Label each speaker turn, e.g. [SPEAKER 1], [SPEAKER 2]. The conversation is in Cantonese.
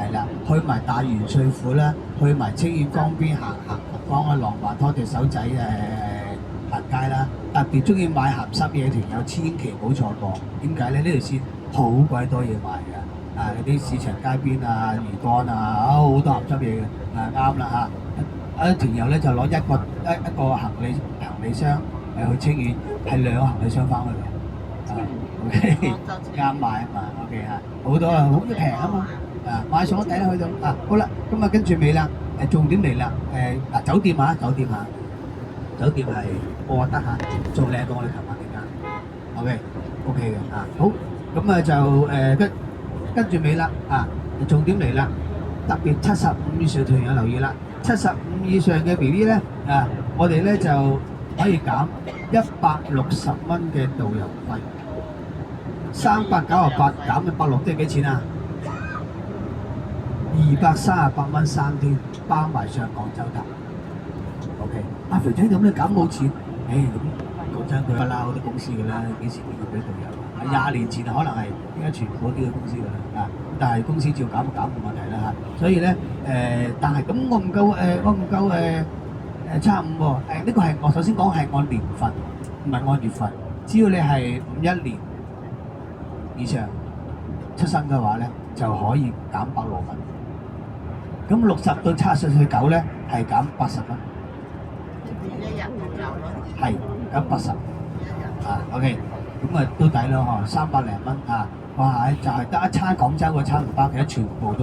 [SPEAKER 1] 係啦，去埋大元帥府啦，去埋清遠江邊行江啊，浪漫拖隻手仔行街啦。特別中意買鹹濕嘢嘅團友，千祈唔好錯過。點解咧？呢條線好鬼多嘢賣㗎，嗰啲市場街邊啊、魚乾啊，好多鹹濕嘢嘅。啱啦嚇。團友咧就攞一個行李箱去清遠，係2個行李箱翻去嘅。OK，啱買啊嘛。OK 嚇，好多啊，好平啊嘛。買餸都抵啦，去到好啦，咁跟住尾啦，重點嚟啦，酒店酒店係我覺得仲靚過我哋琴晚呢間。OK 嘅好，咁就跟住尾啦重點嚟啦，特別75以上團友留意啦，75以上嘅 BB 咧我哋咧就可以減160蚊嘅導遊費，398減160，即係幾錢啊？238蚊3天，包埋上廣州塔。OK，肥仔咁你減冇錢，咁講真佢不嬲好多公司㗎啦，幾時見過俾導遊？20年前可能係依家全部呢個公司㗎啦但係公司照減冇問題啦所以咧但係咁我唔夠75喎，呢個係我首先講係按年份，唔係按月份。只要你係51年以上出生嘅話咧，就可以減160蚊。咁60到70歲9咧係減80蚊。
[SPEAKER 2] 一日導遊咯。
[SPEAKER 1] 係減80OK，咁都抵咯，300零蚊哇！就係得一餐廣州嗰餐唔包，其他全部都。